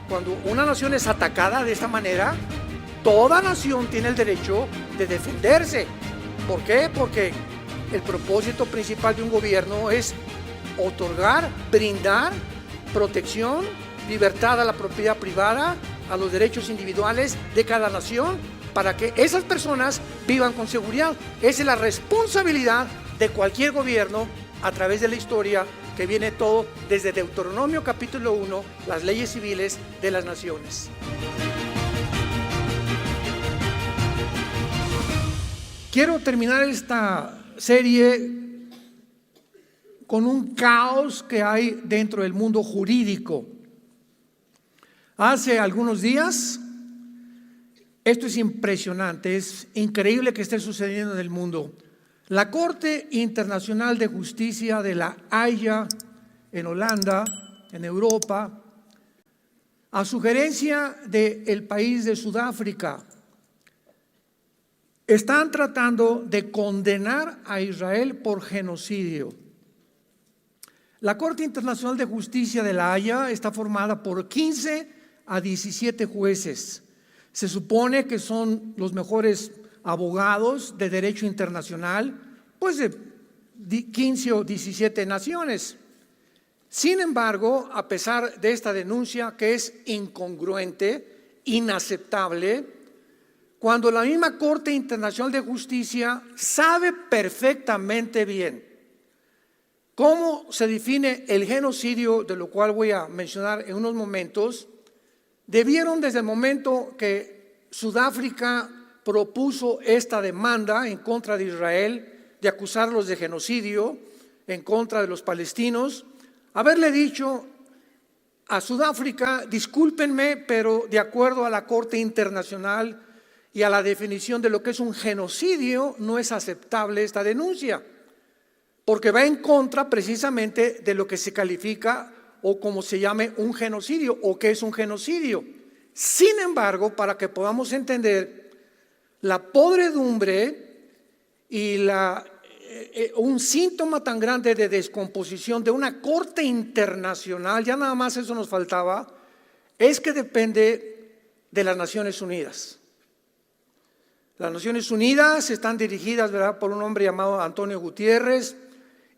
cuando una nación es atacada de esta manera, toda nación tiene el derecho de defenderse. ¿Por qué? Porque el propósito principal de un gobierno es otorgar, brindar protección, libertad a la propiedad privada, a los derechos individuales de cada nación, para que esas personas vivan con seguridad. Esa es la responsabilidad de cualquier gobierno a través de la historia, que viene todo desde Deuteronomio capítulo 1, las leyes civiles de las naciones. Quiero terminar esta serie con un caos que hay dentro del mundo jurídico. Hace algunos días, esto es impresionante, es increíble que esté sucediendo en el mundo. La Corte Internacional de Justicia de La Haya, en Holanda, en Europa, a sugerencia del país de Sudáfrica, están tratando de condenar a Israel por genocidio. La Corte Internacional de Justicia de La Haya está formada por 15 a 17 jueces. Se supone que son los mejores abogados de derecho internacional, pues de 15 o 17 naciones. Sin embargo, a pesar de esta denuncia que es incongruente, inaceptable, cuando la misma Corte Internacional de Justicia sabe perfectamente bien cómo se define el genocidio, de lo cual voy a mencionar en unos momentos, debieron desde el momento que Sudáfrica propuso esta demanda en contra de Israel, de acusarlos de genocidio en contra de los palestinos, haberle dicho a Sudáfrica: discúlpenme, pero de acuerdo a la Corte Internacional y a la definición de lo que es un genocidio, no es aceptable esta denuncia, porque va en contra precisamente de lo que se califica o como se llame un genocidio, o qué es un genocidio. Sin embargo, para que podamos entender la podredumbre y un síntoma tan grande de descomposición de una corte internacional, ya nada más eso nos faltaba, es que depende de las Naciones Unidas. Las Naciones Unidas están dirigidas, ¿verdad?, por un hombre llamado Antonio Gutiérrez,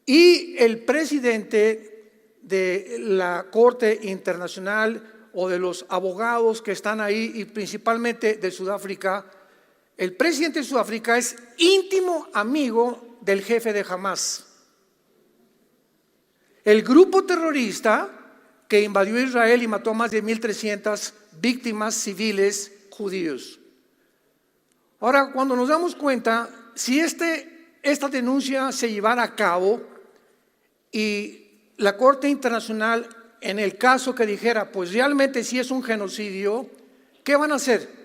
y el presidente de la Corte Internacional o de los abogados que están ahí, y principalmente de Sudáfrica, el presidente de Sudáfrica es íntimo amigo del jefe de Hamas, el grupo terrorista que invadió Israel y mató a más de 1,300 víctimas civiles judíos. Ahora, cuando nos damos cuenta, si esta denuncia se llevara a cabo y la Corte Internacional, en el caso que dijera, pues realmente sí es un genocidio, ¿qué van a hacer?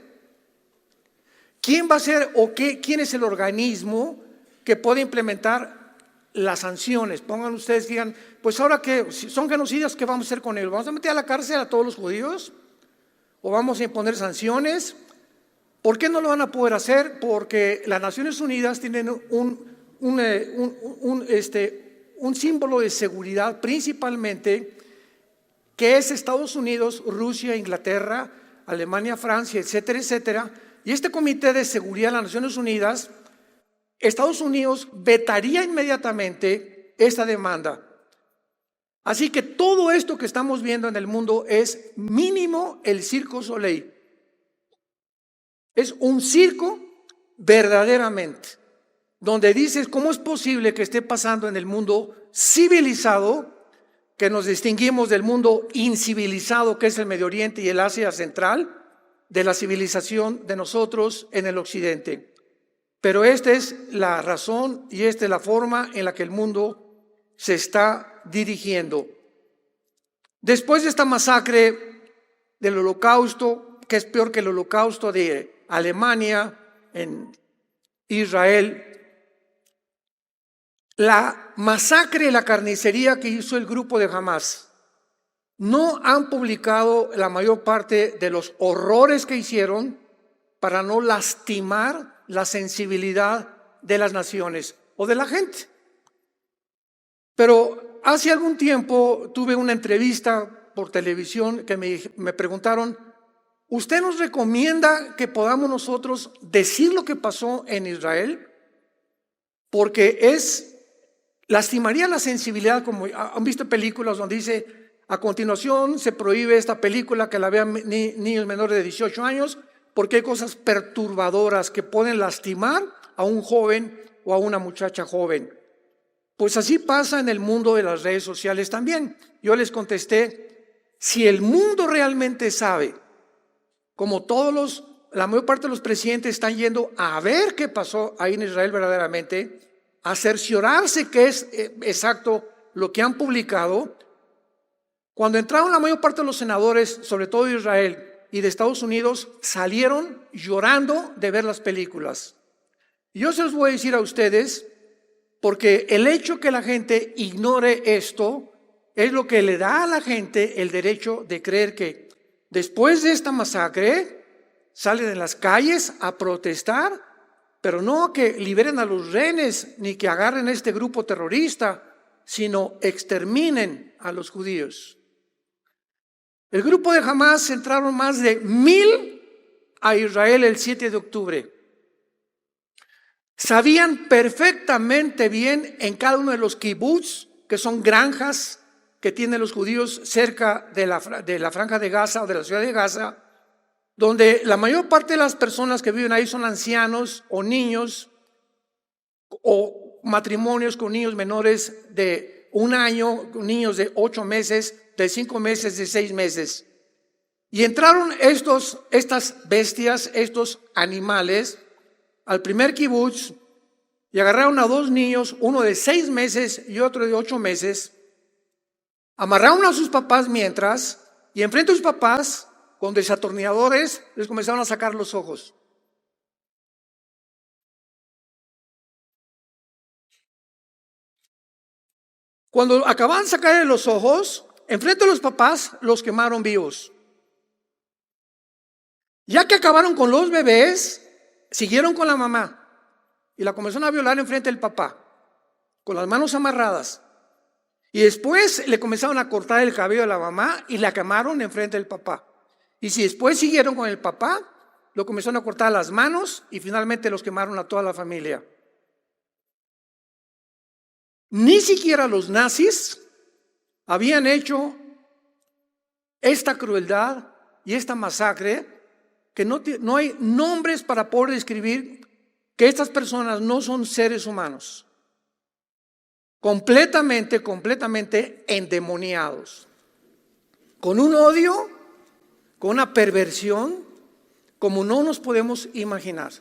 ¿Quién va a ser o quién es el organismo que puede implementar las sanciones? Pongan ustedes, digan, pues ahora que si son genocidios, ¿qué vamos a hacer con ellos? ¿Vamos a meter a la cárcel a todos los judíos? ¿O vamos a imponer sanciones? ¿Por qué no lo van a poder hacer? Porque las Naciones Unidas tienen un símbolo de seguridad principalmente, que es Estados Unidos, Rusia, Inglaterra, Alemania, Francia, etcétera, etcétera. Y este Comité de Seguridad de las Naciones Unidas, Estados Unidos vetaría inmediatamente esta demanda. Así que todo esto que estamos viendo en el mundo es mínimo el Circo Soleil. Es un circo verdaderamente, donde dices, ¿cómo es posible que esté pasando en el mundo civilizado, que nos distinguimos del mundo incivilizado, que es el Medio Oriente y el Asia Central, de la civilización de nosotros en el Occidente? Pero esta es la razón y esta es la forma en la que el mundo se está dirigiendo. Después de esta masacre del Holocausto, que es peor que el Holocausto de Alemania en Israel, la masacre y la carnicería que hizo el grupo de Hamas, no han publicado la mayor parte de los horrores que hicieron para no lastimar la sensibilidad de las naciones o de la gente. Pero hace algún tiempo tuve una entrevista por televisión que me preguntaron: ¿usted nos recomienda que podamos nosotros decir lo que pasó en Israel? Porque lastimaría la sensibilidad, como han visto películas donde dice: a continuación se prohíbe esta película que la vean niños menores de 18 años, porque hay cosas perturbadoras que pueden lastimar a un joven o a una muchacha joven. Pues así pasa en el mundo de las redes sociales también. Yo les contesté: si el mundo realmente sabe, como la mayor parte de los presidentes están yendo a ver qué pasó ahí en Israel verdaderamente, a cerciorarse que es exacto lo que han publicado. Cuando entraron la mayor parte de los senadores, sobre todo de Israel y de Estados Unidos, salieron llorando de ver las películas. Y yo se los voy a decir a ustedes, porque el hecho que la gente ignore esto es lo que le da a la gente el derecho de creer que después de esta masacre salen en las calles a protestar, pero no que liberen a los rehenes ni que agarren a este grupo terrorista, sino exterminen a los judíos. El grupo de Hamás entraron más de 1,000 a Israel el 7 de octubre. Sabían perfectamente bien en cada uno de los kibbutz, que son granjas que tienen los judíos cerca de la franja de Gaza o de la ciudad de Gaza, donde la mayor parte de las personas que viven ahí son ancianos o niños, o matrimonios con niños menores de 1 año, niños de 8 meses, de 5 meses, de 6 meses. Y entraron estas bestias, estos animales, al primer kibutz, y agarraron a 2 niños, uno de 6 meses y otro de 8 meses, amarraron a sus papás mientras, y enfrente de sus papás, con desatornilladores, les comenzaron a sacar los ojos. Cuando acababan de sacarle los ojos, enfrente de los papás, los quemaron vivos. Ya que acabaron con los bebés, siguieron con la mamá y la comenzaron a violar enfrente del papá, con las manos amarradas. Y después le comenzaron a cortar el cabello a la mamá y la quemaron enfrente del papá. Y si después siguieron con el papá, lo comenzaron a cortar las manos y finalmente los quemaron a toda la familia. Ni siquiera los nazis habían hecho esta crueldad y esta masacre, que no hay nombres para poder describir que estas personas no son seres humanos, completamente endemoniados, con un odio, con una perversión como no nos podemos imaginar.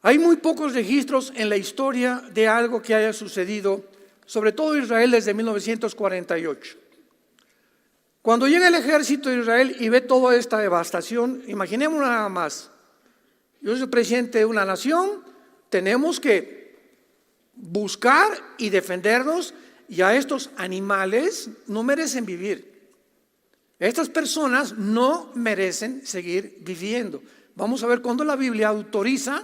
Hay muy pocos registros en la historia de algo que haya sucedido, sobre todo en Israel desde 1948. Cuando llega el ejército de Israel y ve toda esta devastación, imaginemos nada más: yo soy presidente de una nación, tenemos que buscar y defendernos, y a estos animales no merecen vivir. Estas personas no merecen seguir viviendo. Vamos a ver cuándo la Biblia autoriza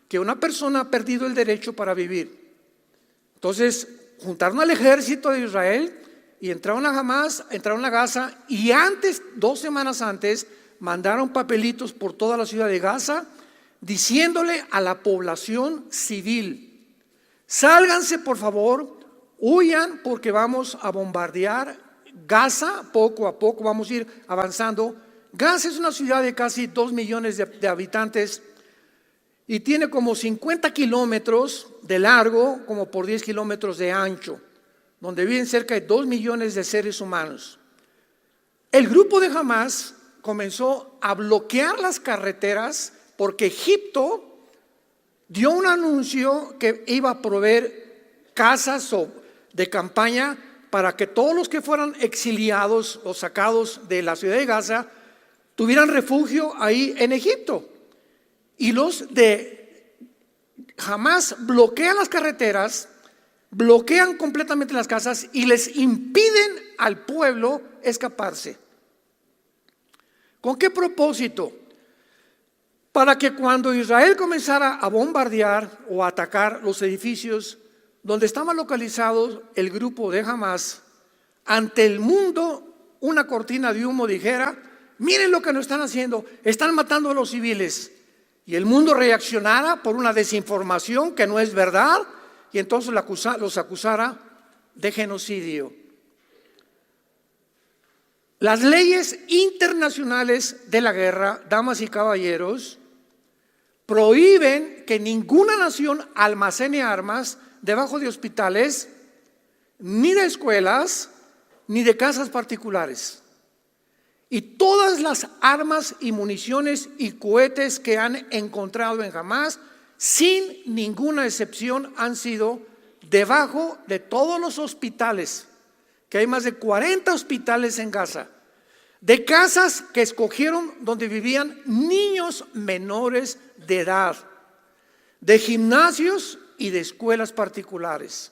que una persona ha perdido el derecho para vivir. Entonces, juntaron al ejército de Israel y entraron a Hamás, entraron a Gaza, y 2 semanas antes, mandaron papelitos por toda la ciudad de Gaza diciéndole a la población civil: sálganse por favor, huyan, porque vamos a bombardear Gaza poco a poco, vamos a ir avanzando. Gaza es una ciudad de casi 2 millones de habitantes y tiene como 50 kilómetros de largo, como por 10 kilómetros de ancho, donde viven cerca de 2 millones de seres humanos. El grupo de Hamás comenzó a bloquear las carreteras porque Egipto dio un anuncio que iba a proveer casas de campaña para que todos los que fueran exiliados o sacados de la ciudad de Gaza tuvieran refugio ahí en Egipto. Y los de Hamás bloquean las carreteras, bloquean completamente las casas y les impiden al pueblo escaparse. ¿Con qué propósito? Para que cuando Israel comenzara a bombardear o a atacar los edificios donde estaba localizado el grupo de Hamás, ante el mundo una cortina de humo dijera: miren lo que nos están haciendo, están matando a los civiles, y el mundo reaccionara por una desinformación que no es verdad, y entonces los acusara de genocidio. Las leyes internacionales de la guerra, damas y caballeros, prohíben que ninguna nación almacene armas debajo de hospitales, ni de escuelas, ni de casas particulares. Y todas las armas y municiones y cohetes que han encontrado en Hamás, sin ninguna excepción, han sido debajo de todos los hospitales, que hay más de 40 hospitales en Gaza, de casas que escogieron donde vivían niños menores de edad, de gimnasios y de escuelas particulares.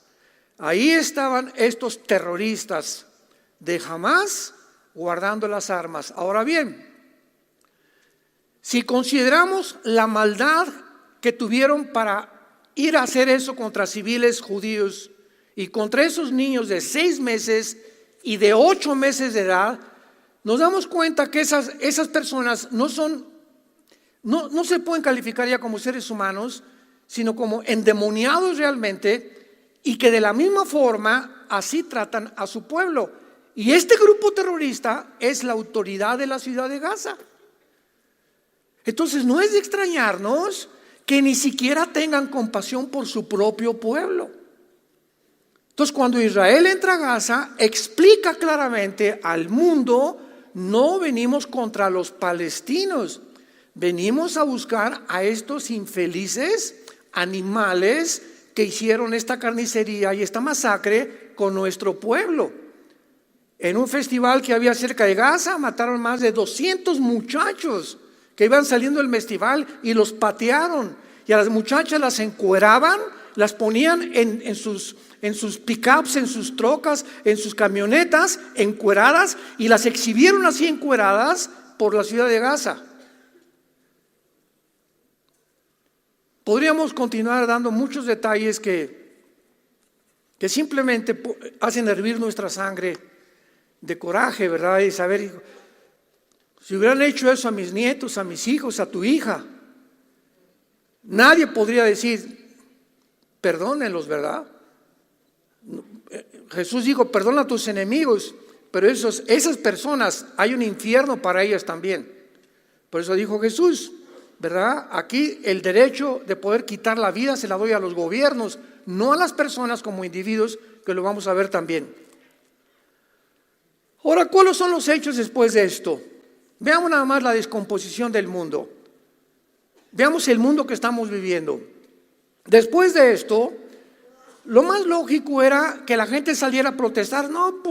Ahí estaban estos terroristas de Hamás guardando las armas. Ahora bien, si consideramos la maldad que tuvieron para ir a hacer eso contra civiles judíos y contra esos niños de 6 meses y de 8 meses de edad, nos damos cuenta que esas personas no se pueden calificar ya como seres humanos, sino como endemoniados realmente, y que de la misma forma así tratan a su pueblo. Y este grupo terrorista es la autoridad de la ciudad de Gaza. Entonces no es de extrañarnos que ni siquiera tengan compasión por su propio pueblo. Entonces, cuando Israel entra a Gaza, explica claramente al mundo: no venimos contra los palestinos, venimos a buscar a estos infelices animales que hicieron esta carnicería y esta masacre con nuestro pueblo. En un festival que había cerca de Gaza, mataron más de 200 muchachos que iban saliendo del festival y los patearon. Y a las muchachas las encueraban, las ponían en sus pickups, en sus trocas, en sus camionetas, encueradas, y las exhibieron así encueradas por la ciudad de Gaza. Podríamos continuar dando muchos detalles que simplemente hacen hervir nuestra sangre de coraje, ¿verdad? Y saber, si hubieran hecho eso a mis nietos, a mis hijos, a tu hija, nadie podría decir: perdónenlos, ¿verdad? Jesús dijo: perdona a tus enemigos, pero esas personas, hay un infierno para ellas también. Por eso dijo Jesús, ¿verdad? Aquí el derecho de poder quitar la vida se la doy a los gobiernos, no a las personas como individuos, que lo vamos a ver también. Ahora, ¿cuáles son los hechos después de esto? Veamos nada más la descomposición del mundo. Veamos el mundo que estamos viviendo. Después de esto, lo más lógico era que la gente saliera a protestar: no,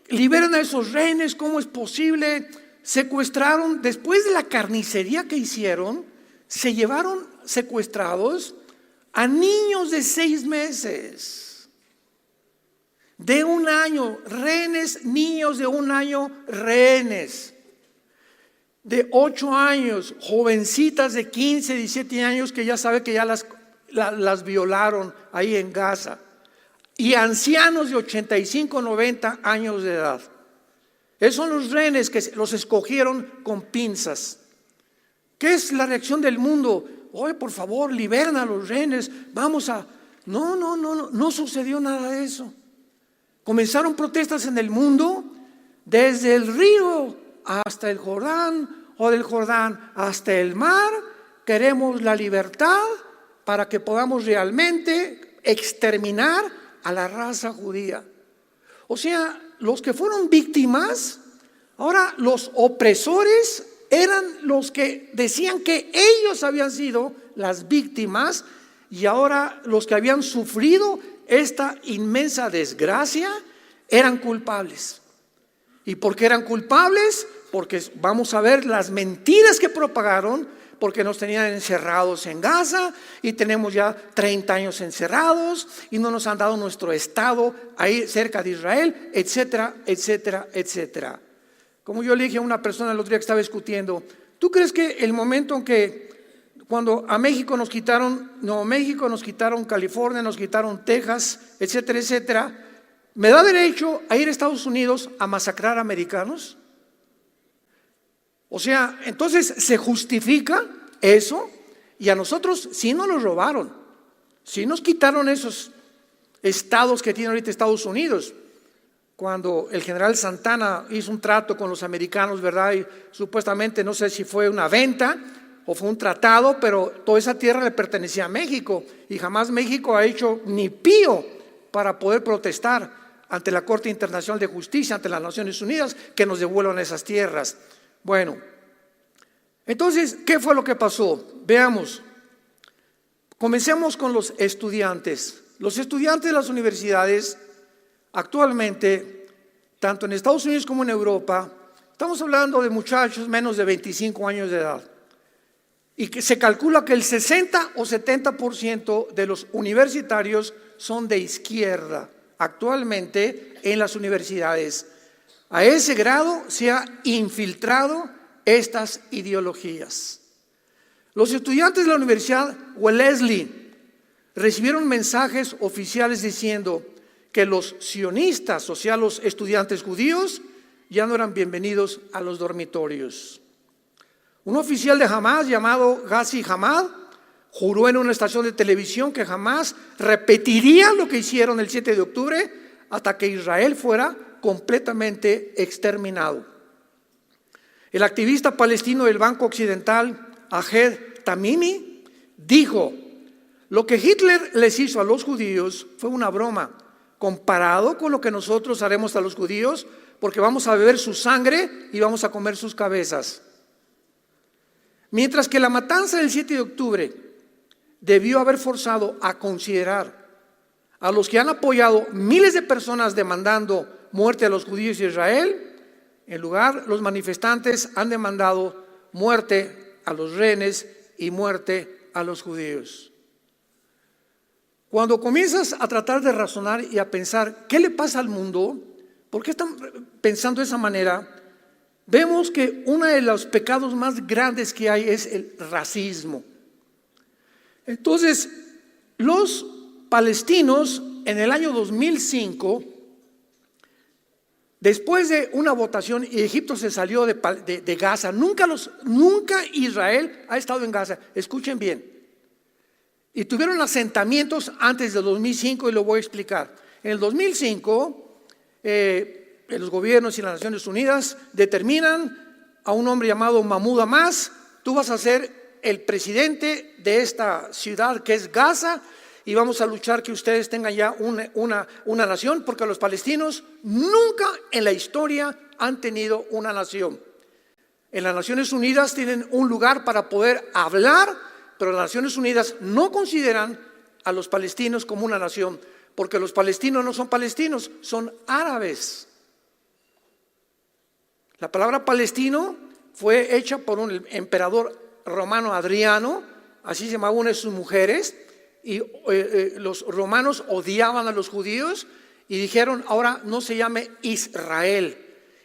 liberen a esos rehenes, ¿cómo es posible? Secuestraron, después de la carnicería que hicieron, se llevaron secuestrados a niños de 6 meses, de 1 año, rehenes, niños de 1 año, rehenes, de 8 años, jovencitas de 15, 17 años que ya sabe que ya las violaron ahí en Gaza, y ancianos de 85, 90 años de edad. Esos son los rehenes que los escogieron con pinzas. ¿Qué es la reacción del mundo? Oye, por favor, liberen a los rehenes, vamos a... No sucedió nada de eso. Comenzaron protestas en el mundo, desde el río hasta el Jordán, o del Jordán hasta el mar. Queremos la libertad para que podamos realmente exterminar a la raza judía. O sea, los que fueron víctimas, ahora los opresores eran los que decían que ellos habían sido las víctimas, y ahora los que habían sufrido esta inmensa desgracia eran culpables. ¿Y por qué eran culpables? Porque vamos a ver las mentiras que propagaron, porque nos tenían encerrados en Gaza y tenemos ya 30 años encerrados y no nos han dado nuestro estado ahí cerca de Israel, etcétera, etcétera, etcétera. Como yo le dije a una persona el otro día que estaba discutiendo: ¿tú crees que el momento en que cuando a México nos quitaron Nuevo México, nos quitaron California, nos quitaron Texas, etcétera, etcétera, ¿Me da derecho a ir a Estados Unidos a masacrar americanos? O sea, entonces se justifica eso, y a nosotros sí nos lo robaron, sí nos quitaron esos estados que tiene ahorita Estados Unidos. Cuando el general Santana hizo un trato con los americanos, ¿verdad? Y supuestamente, no sé si fue una venta o fue un tratado, pero toda esa tierra le pertenecía a México, y jamás México ha hecho ni pío para poder protestar ante la Corte Internacional de Justicia, ante las Naciones Unidas, que nos devuelvan esas tierras. Bueno, entonces, ¿qué fue lo que pasó? Veamos. Comencemos con los estudiantes. Los estudiantes de las universidades actualmente, tanto en Estados Unidos como en Europa, estamos hablando de muchachos menos de 25 años de edad, y que se calcula que el 60 o 70% de los universitarios son de izquierda actualmente en las universidades. A ese grado se ha infiltrado estas ideologías. Los estudiantes de la Universidad Wellesley recibieron mensajes oficiales diciendo que los sionistas, o sea, los estudiantes judíos, ya no eran bienvenidos a los dormitorios. Un oficial de Hamás llamado Ghazi Hamad juró en una estación de televisión que jamás repetiría lo que hicieron el 7 de octubre hasta que Israel fuera completamente exterminado. El activista palestino del Banco Occidental, Ahed Tamimi, dijo: lo que Hitler les hizo a los judíos fue una broma comparado con lo que nosotros haremos a los judíos, porque vamos a beber su sangre y vamos a comer sus cabezas. Mientras que la matanza del 7 de octubre debió haber forzado a considerar a los que han apoyado miles de personas demandando muerte a los judíos y a Israel, en lugar, los manifestantes han demandado muerte a los rehenes y muerte a los judíos. Cuando comienzas a tratar de razonar y a pensar ¿qué le pasa al mundo? ¿Por qué están pensando de esa manera? Vemos que uno de los pecados más grandes que hay es el racismo. Entonces, los palestinos en el año 2005, después de una votación, y Egipto se salió de Gaza, nunca Israel ha estado en Gaza, escuchen bien, y tuvieron asentamientos antes del 2005, y lo voy a explicar. En el 2005, los gobiernos y las Naciones Unidas determinan a un hombre llamado Mahmoud Abbas: tú vas a ser el presidente de esta ciudad que es Gaza, y vamos a luchar que ustedes tengan ya una nación, porque los palestinos nunca en la historia han tenido una nación. En las Naciones Unidas tienen un lugar para poder hablar, pero las Naciones Unidas no consideran a los palestinos como una nación, porque los palestinos no son palestinos, son árabes. La palabra palestino fue hecha por un emperador romano, Adriano, así se llamaba una de sus mujeres, y los romanos odiaban a los judíos y dijeron: ahora no se llame Israel,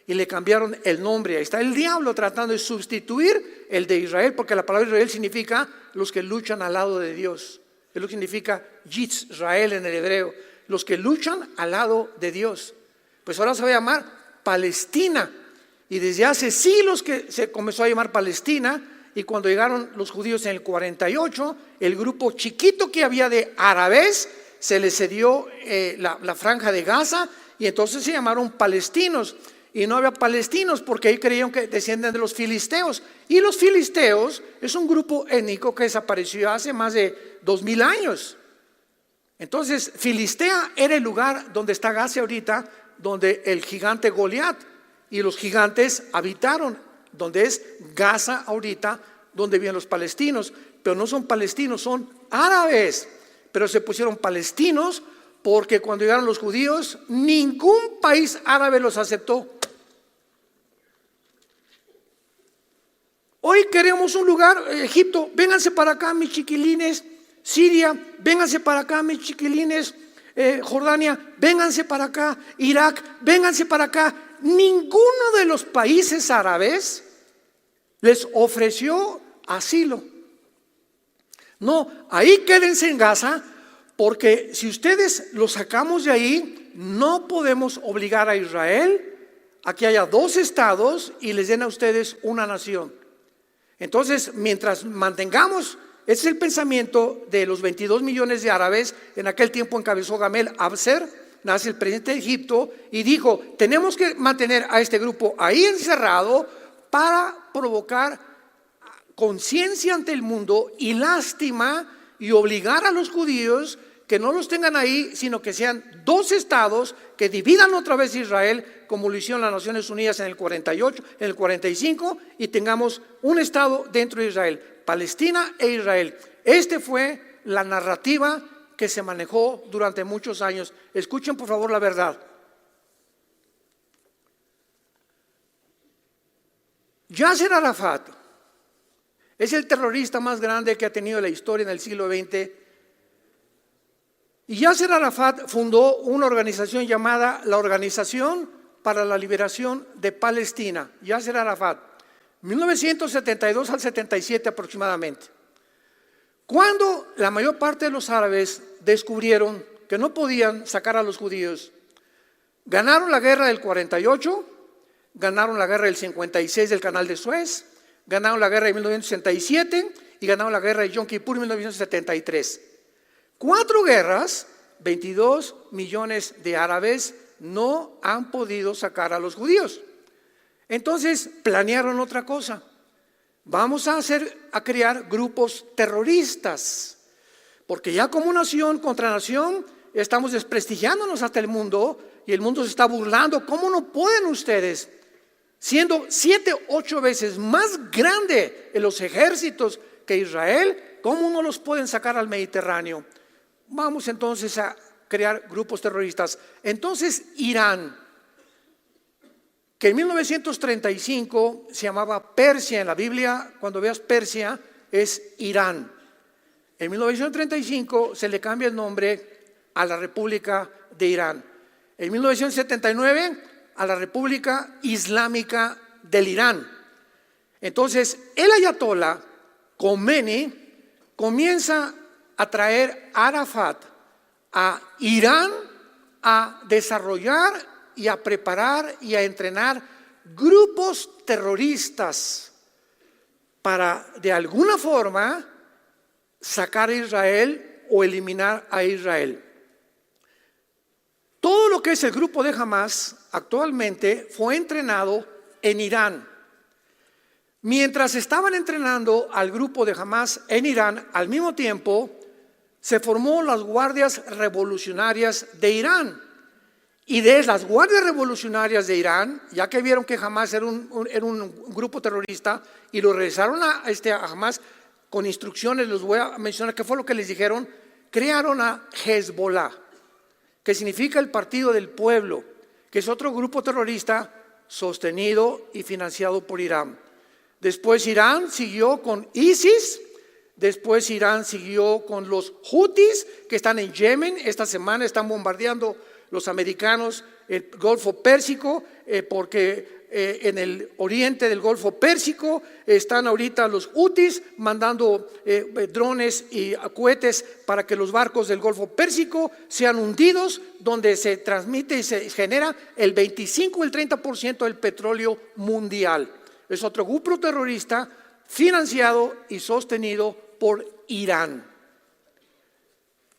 y le cambiaron el nombre. Ahí está el diablo tratando de sustituir el de Israel, porque la palabra Israel significa los que luchan al lado de Dios. Es lo que significa Yisrael en el hebreo, los que luchan al lado de Dios. Pues ahora se va a llamar Palestina, y desde hace siglos que se comenzó a llamar Palestina. Y cuando llegaron los judíos en el 48, el grupo chiquito que había de árabes se les cedió la franja de Gaza, y entonces se llamaron palestinos. Y no había palestinos porque ahí creían que descienden de los filisteos. Y los filisteos es un grupo étnico que desapareció hace más de 2000 años. Entonces, Filistea era el lugar donde está Gaza ahorita, donde el gigante Goliat y los gigantes habitaron, donde es Gaza ahorita, donde viven los palestinos. Pero no son palestinos, son árabes. Pero se pusieron palestinos porque cuando llegaron los judíos, ningún país árabe los aceptó. Hoy queremos un lugar, Egipto, vénganse para acá mis chiquilines. Siria, vénganse para acá mis chiquilines. Jordania, vénganse para acá. Irak, vénganse para acá. Ninguno de los países árabes les ofreció asilo. No, ahí quédense en Gaza, porque si ustedes los sacamos de ahí, no podemos obligar a Israel a que haya dos estados y les den a ustedes una nación. Entonces, mientras mantengamos, ese es el pensamiento de los 22 millones de árabes. En aquel tiempo encabezó Gamel Abser, nace el presidente de Egipto, y dijo: tenemos que mantener a este grupo ahí encerrado para provocar conciencia ante el mundo y lástima, y obligar a los judíos que no los tengan ahí, sino que sean dos estados que dividan otra vez Israel, como lo hicieron las Naciones Unidas en el 48, en el 45, y tengamos un estado dentro de Israel, Palestina e Israel. Este fue la narrativa que se manejó durante muchos años. Escuchen por favor la verdad. Yasser Arafat es el terrorista más grande que ha tenido la historia en el siglo XX. Y Yasser Arafat fundó una organización llamada la Organización para la Liberación de Palestina. Yasser Arafat, 1972 al 77 aproximadamente. Cuando la mayor parte de los árabes descubrieron que no podían sacar a los judíos, ganaron la guerra del 48, ganaron la guerra del 56 del Canal de Suez, ganaron la guerra de 1967 y ganaron la guerra de Yom Kippur en 1973. 4 guerras, 22 millones de árabes no han podido sacar a los judíos. Entonces planearon otra cosa. Vamos a crear grupos terroristas, porque ya como nación contra nación estamos desprestigiándonos hasta el mundo, y el mundo se está burlando. ¿Cómo no pueden ustedes, siendo 7, 8 veces más grande en los ejércitos que Israel, cómo no los pueden sacar al Mediterráneo? Vamos entonces a crear grupos terroristas. Entonces Irán, que en 1935 se llamaba Persia en la Biblia, cuando veas Persia es Irán. En 1935 se le cambia el nombre a la República de Irán. En 1979 a la República Islámica del Irán. Entonces el ayatolá Khomeini comienza a traer a Arafat a Irán a desarrollar y a preparar y a entrenar grupos terroristas para de alguna forma sacar a Israel o eliminar a Israel. Todo lo que es el grupo de Hamás actualmente fue entrenado en Irán. Mientras estaban entrenando al grupo de Hamás en Irán, al mismo tiempo se formó las guardias revolucionarias de Irán. Y de las guardias revolucionarias de Irán, ya que vieron que Hamás era un grupo terrorista y lo regresaron a Hamás con instrucciones, les voy a mencionar qué fue lo que les dijeron. Crearon a Hezbollah, que significa el Partido del Pueblo, que es otro grupo terrorista sostenido y financiado por Irán. Después Irán siguió con ISIS. Después Irán siguió con los Houthis, que están en Yemen. Esta semana están bombardeando los americanos el Golfo Pérsico, porque en el oriente del Golfo Pérsico están ahorita los Houthis mandando drones y cohetes para que los barcos del Golfo Pérsico sean hundidos, donde se transmite y se genera el 25 o el 30% del petróleo mundial. Es otro grupo terrorista financiado y sostenido por Irán.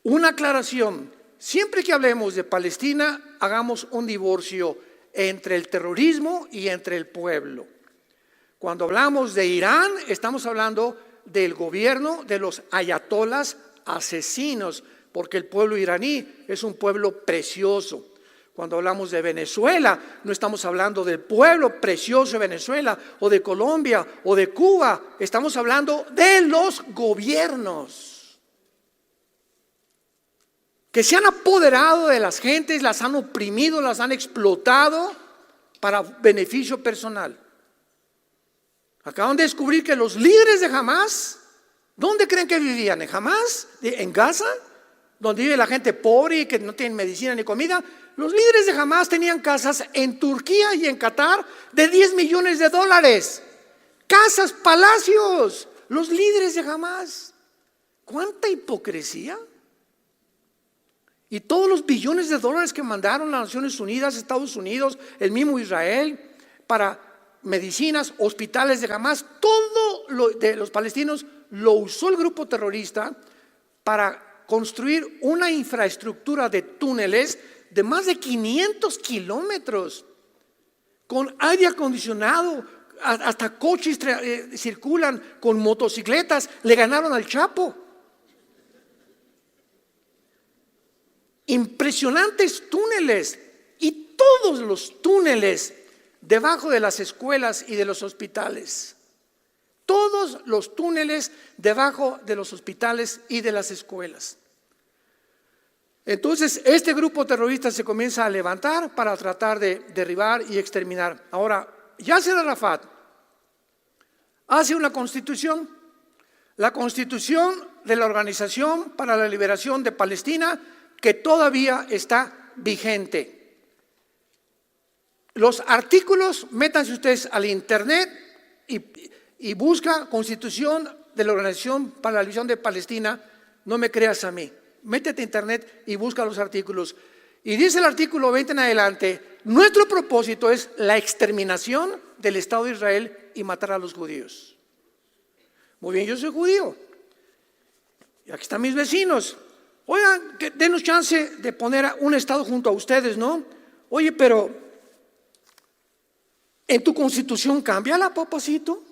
Una aclaración: siempre que hablemos de Palestina, hagamos un divorcio entre el terrorismo y entre el pueblo. Cuando hablamos de Irán, estamos hablando del gobierno de los ayatolas asesinos, porque el pueblo iraní es un pueblo precioso. Cuando hablamos de Venezuela, no estamos hablando del pueblo precioso de Venezuela, o de Colombia, o de Cuba. Estamos hablando de los gobiernos que se han apoderado de las gentes, las han oprimido, las han explotado para beneficio personal. Acaban de descubrir que los líderes de Hamás, ¿dónde creen que vivían? ¿En Hamás? ¿En Gaza? ¿Donde vive la gente pobre y que no tienen medicina ni comida? Los líderes de Hamás tenían casas en Turquía y en Qatar de 10 millones de dólares. Casas, palacios. Los líderes de Hamás. ¿Cuánta hipocresía? Y todos los billones de dólares que mandaron las Naciones Unidas, Estados Unidos, el mismo Israel, para medicinas, hospitales de Hamas, todo lo de los palestinos lo usó el grupo terrorista para construir una infraestructura de túneles de más de 500 kilómetros, con aire acondicionado, hasta coches circulan, con motocicletas, le ganaron al Chapo. Impresionantes túneles, y todos los túneles debajo de las escuelas y de los hospitales. Todos los túneles debajo de los hospitales y de las escuelas. Entonces este grupo terrorista se comienza a levantar para tratar de derribar y exterminar. Ahora, Yasser Arafat hace una constitución, la constitución de la Organización para la Liberación de Palestina, que todavía está vigente. Los artículos, métanse ustedes al internet y busca Constitución de la Organización para la Liberación de Palestina. No me creas a mí, métete a internet y busca los artículos. Y dice el artículo 20 en adelante: nuestro propósito es la exterminación del Estado de Israel y matar a los judíos. Muy bien, yo soy judío y aquí están mis vecinos. Oigan, denos chance de poner un Estado junto a ustedes, ¿no? Oye, pero ¿en tu constitución cámbiala, papacito?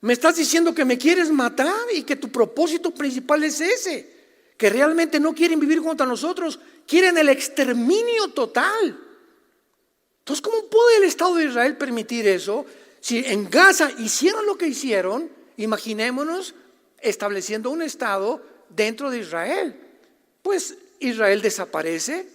Me estás diciendo que me quieres matar y que tu propósito principal es ese, que realmente no quieren vivir contra nosotros, quieren el exterminio total. Entonces, ¿cómo puede el Estado de Israel permitir eso? Si en Gaza hicieron lo que hicieron, imaginémonos estableciendo un Estado dentro de Israel. Pues Israel desaparece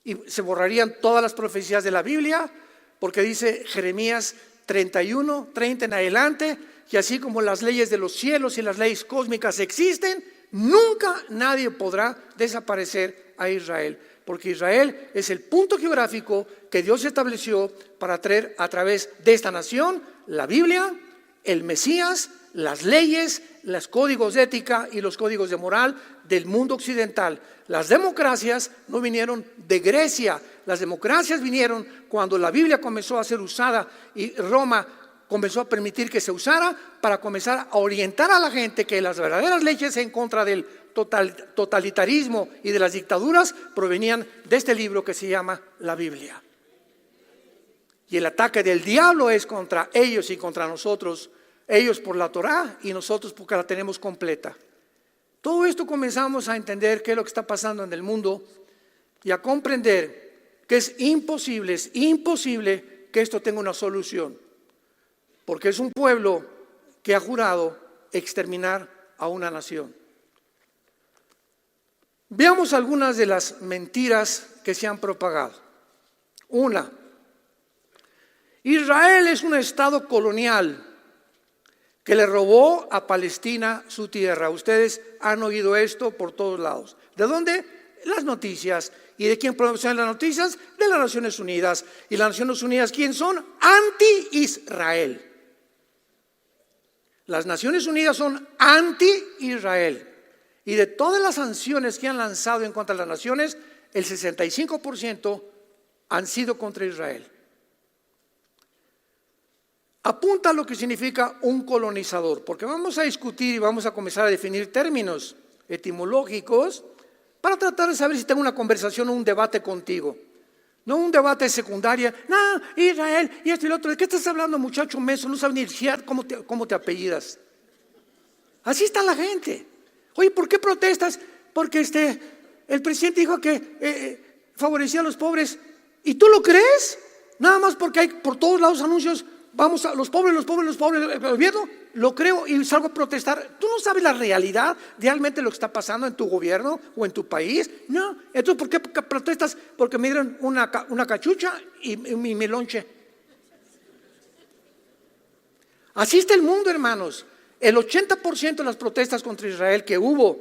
y se borrarían todas las profecías de la Biblia, porque dice Jeremías 31, 30 en adelante, que así como las leyes de los cielos y las leyes cósmicas existen, nunca nadie podrá desaparecer a Israel, porque Israel es el punto geográfico que Dios estableció para traer a través de esta nación la Biblia, el Mesías, las leyes, los códigos de ética y los códigos de moral del mundo occidental. Las democracias no vinieron de Grecia, las democracias vinieron cuando la Biblia comenzó a ser usada y Roma comenzó a permitir que se usara para comenzar a orientar a la gente que las verdaderas leyes en contra del totalitarismo y de las dictaduras provenían de este libro que se llama la Biblia. Y el ataque del diablo es contra ellos y contra nosotros. Ellos por la Torá y nosotros porque la tenemos completa. Todo esto comenzamos a entender qué es lo que está pasando en el mundo y a comprender que es imposible que esto tenga una solución, porque es un pueblo que ha jurado exterminar a una nación. Veamos algunas de las mentiras que se han propagado. Una, Israel es un estado colonial que le robó a Palestina su tierra. Ustedes han oído esto por todos lados. ¿De dónde? Las noticias. ¿Y de quién promocionan las noticias? De las Naciones Unidas. ¿Y las Naciones Unidas quién son? Anti-Israel. Las Naciones Unidas son anti-Israel. Y de todas las sanciones que han lanzado en contra de las naciones, el 65% han sido contra Israel. Apunta a lo que significa un colonizador, porque vamos a discutir y vamos a comenzar a definir términos etimológicos para tratar de saber si tengo una conversación o un debate contigo. No un debate de secundaria, no, Israel y esto y lo otro. ¿De qué estás hablando, muchacho menso? No sabes ni siquiera cómo te apellidas. Así está la gente. Oye, ¿por qué protestas? Porque el presidente dijo que favorecía a los pobres. ¿Y tú lo crees? Nada más porque hay por todos lados anuncios. Vamos a los pobres, el gobierno, lo creo y salgo a protestar. ¿Tú no sabes la realidad realmente lo que está pasando en tu gobierno o en tu país? No. Entonces, ¿por qué protestas? Porque me dieron una cachucha y mi lonche. Así está el mundo, hermanos. El 80% de las protestas contra Israel que hubo,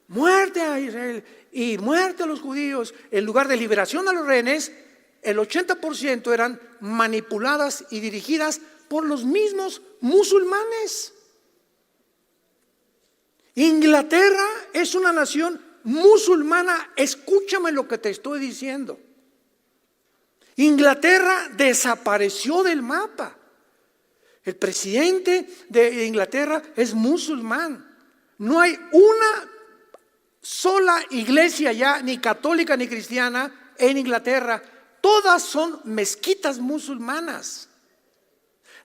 muerte a Israel y muerte a los judíos, en lugar de liberación a los rehenes, el 80% eran manipuladas y dirigidas por los mismos musulmanes. Inglaterra es una nación musulmana, escúchame lo que te estoy diciendo. Inglaterra desapareció del mapa. El presidente de Inglaterra es musulmán. No hay una sola iglesia ya, ni católica ni cristiana, en Inglaterra. Todas son mezquitas musulmanas.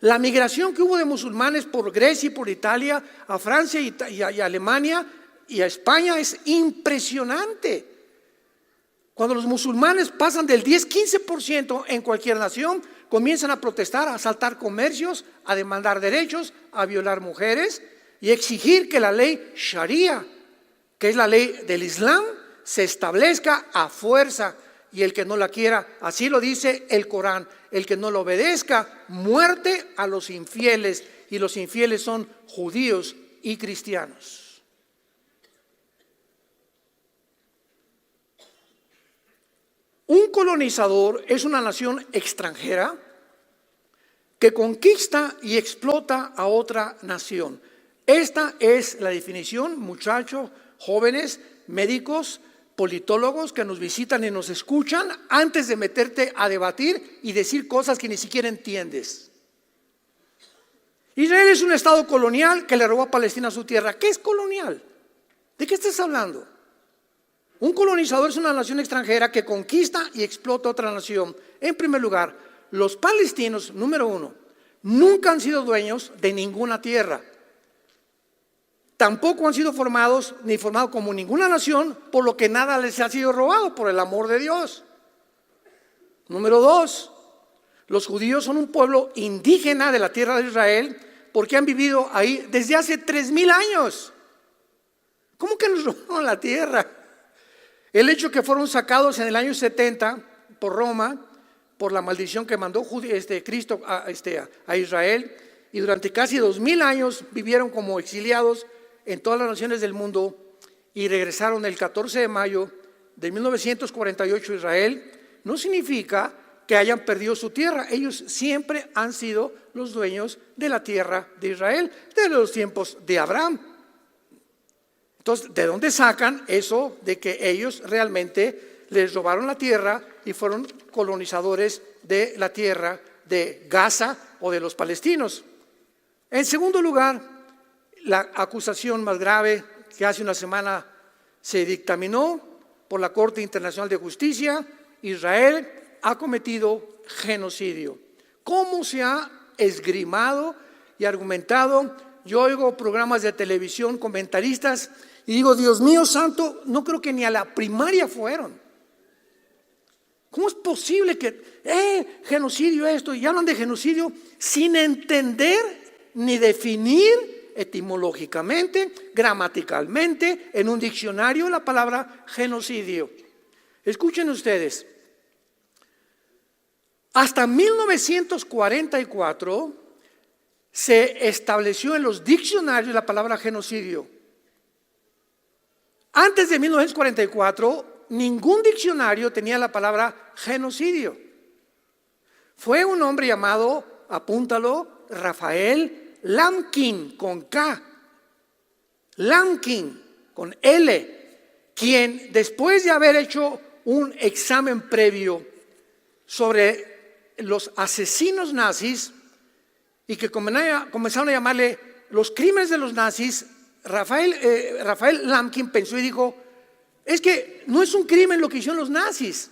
La migración que hubo de musulmanes por Grecia y por Italia a Francia y a Alemania y a España es impresionante. Cuando los musulmanes pasan del 10-15% en cualquier nación, comienzan a protestar, a asaltar comercios, a demandar derechos, a violar mujeres y exigir que la ley Sharia, que es la ley del Islam, se establezca a fuerza. Y el que no la quiera, así lo dice el Corán, el que no lo obedezca, muerte a los infieles. Y los infieles son judíos y cristianos. Un colonizador es una nación extranjera que conquista y explota a otra nación. Esta es la definición, muchachos, jóvenes, médicos, politólogos que nos visitan y nos escuchan antes de meterte a debatir y decir cosas que ni siquiera entiendes. Israel es un estado colonial que le robó a Palestina su tierra. ¿Qué es colonial? ¿De qué estás hablando? Un colonizador es una nación extranjera que conquista y explota otra nación. En primer lugar, los palestinos, número uno, nunca han sido dueños de ninguna tierra. Tampoco han sido formados ni formados como ninguna nación, por lo que nada les ha sido robado, por el amor de Dios. Número dos, los judíos son un pueblo indígena de la tierra de Israel porque han vivido ahí desde hace 3000 años. ¿Cómo que nos robaron la tierra? El hecho que fueron sacados en el año 70 por Roma, por la maldición que mandó Cristo a Israel, y durante casi 2000 años vivieron como exiliados en todas las naciones del mundo y regresaron el 14 de mayo de 1948 a Israel, no significa que hayan perdido su tierra. Ellos siempre han sido los dueños de la tierra de Israel, desde los tiempos de Abraham. Entonces, ¿de dónde sacan eso de que ellos realmente les robaron la tierra y fueron colonizadores de la tierra de Gaza o de los palestinos? En segundo lugar, la acusación más grave que hace una semana se dictaminó por la Corte Internacional de Justicia: Israel ha cometido genocidio. ¿Cómo se ha esgrimado y argumentado? Yo oigo programas de televisión, comentaristas, y digo, Dios mío santo, no creo que ni a la primaria fueron. ¿Cómo es posible que genocidio esto? Y hablan de genocidio sin entender ni definir etimológicamente, gramaticalmente, en un diccionario la palabra genocidio. Escuchen ustedes, hasta 1944 se estableció en los diccionarios la palabra genocidio. Antes de 1944, ningún diccionario tenía la palabra genocidio. Fue un hombre llamado, apúntalo, Rafael Lamkin, con K, Lamkin, con L, quien después de haber hecho un examen previo sobre los asesinos nazis y que comenzaron a llamarle los crímenes de los nazis, Rafael Lamkin pensó y dijo, es que no es un crimen lo que hicieron los nazis.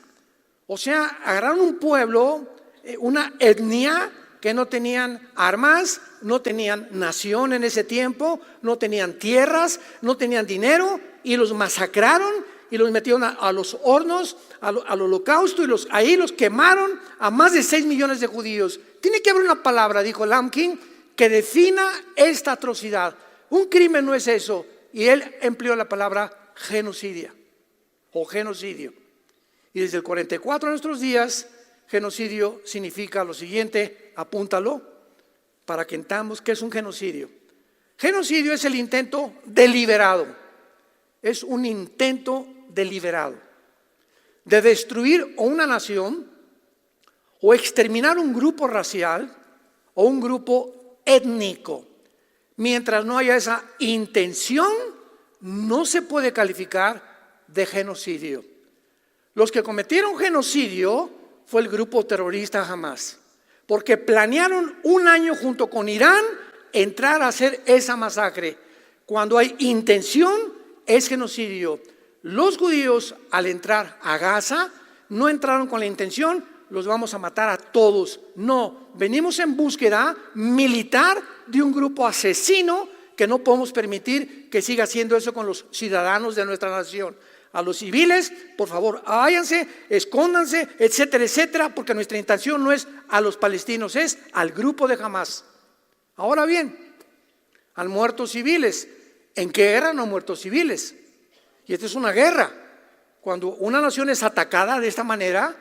O sea, agarraron un pueblo, una etnia que no tenían armas, no tenían nación en ese tiempo, no tenían tierras, no tenían dinero, y los masacraron y los metieron a los hornos, al holocausto, y ahí los quemaron a más de 6 millones de judíos. Tiene que haber una palabra, dijo Lamkin, que defina esta atrocidad. Un crimen no es eso, y él empleó la palabra genocidio o genocidio. Y desde el 44 a nuestros días, genocidio significa lo siguiente, apúntalo, para que entendamos qué es un genocidio. Genocidio es el intento deliberado, es un intento deliberado de destruir o una nación o exterminar un grupo racial o un grupo étnico. Mientras no haya esa intención, no se puede calificar de genocidio. Los que cometieron genocidio fue el grupo terrorista Hamás, porque planearon un año junto con Irán entrar a hacer esa masacre. Cuando hay intención, es genocidio. Los judíos, al entrar a Gaza, no entraron con la intención, los vamos a matar a todos. No, venimos en búsqueda militar de un grupo asesino que no podemos permitir que siga haciendo eso con los ciudadanos de nuestra nación. A los civiles, por favor, váyanse, escóndanse, etcétera, etcétera, porque nuestra intención no es a los palestinos, es al grupo de Hamás. Ahora bien, han muerto civiles. ¿En qué guerra no han muerto civiles? Y esta es una guerra. Cuando una nación es atacada de esta manera,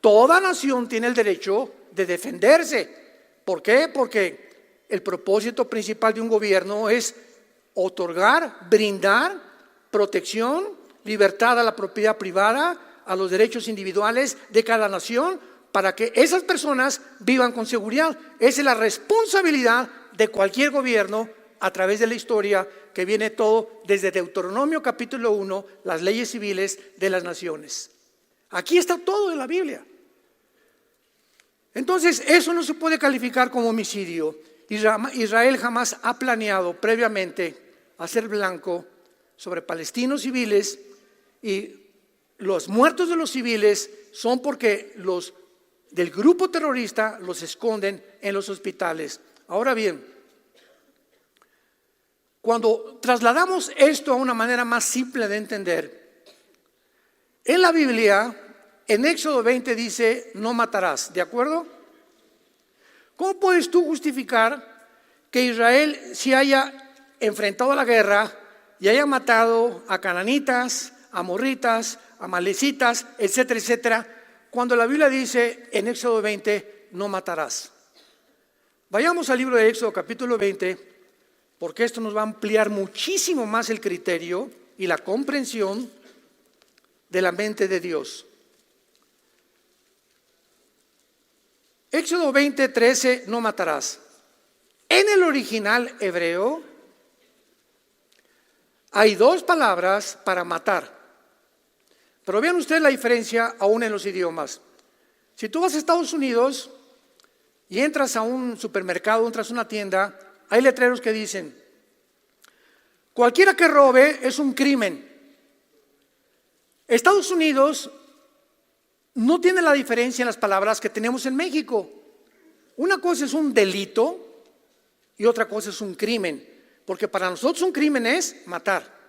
toda nación tiene el derecho de defenderse. ¿Por qué? Porque el propósito principal de un gobierno es otorgar, brindar protección, libertad a la propiedad privada, a los derechos individuales de cada nación, para que esas personas vivan con seguridad. Esa es la responsabilidad de cualquier gobierno a través de la historia, que viene todo desde Deuteronomio capítulo 1, las leyes civiles de las naciones. Aquí está todo en la Biblia. Entonces, eso no se puede calificar como homicidio. Israel jamás ha planeado previamente hacer blanco sobre palestinos civiles, y los muertos de los civiles son porque los del grupo terrorista los esconden en los hospitales. Ahora bien, cuando trasladamos esto a una manera más simple de entender, en la Biblia, en Éxodo 20 dice, no matarás, ¿de acuerdo? ¿Cómo puedes tú justificar que Israel se haya enfrentado a la guerra y haya matado a cananitas, amorritas, amalecitas, etcétera, etcétera, cuando la Biblia dice en Éxodo 20, no matarás? Vayamos al libro de Éxodo capítulo 20, porque esto nos va a ampliar muchísimo más el criterio y la comprensión de la mente de Dios. Éxodo 20, 13, no matarás. En el original hebreo hay dos palabras para matar. Pero vean ustedes la diferencia aún en los idiomas. Si tú vas a Estados Unidos y entras a un supermercado, entras a una tienda, hay letreros que dicen, cualquiera que robe es un crimen. Estados Unidos no tiene la diferencia en las palabras que tenemos en México. Una cosa es un delito y otra cosa es un crimen. Porque para nosotros un crimen es matar.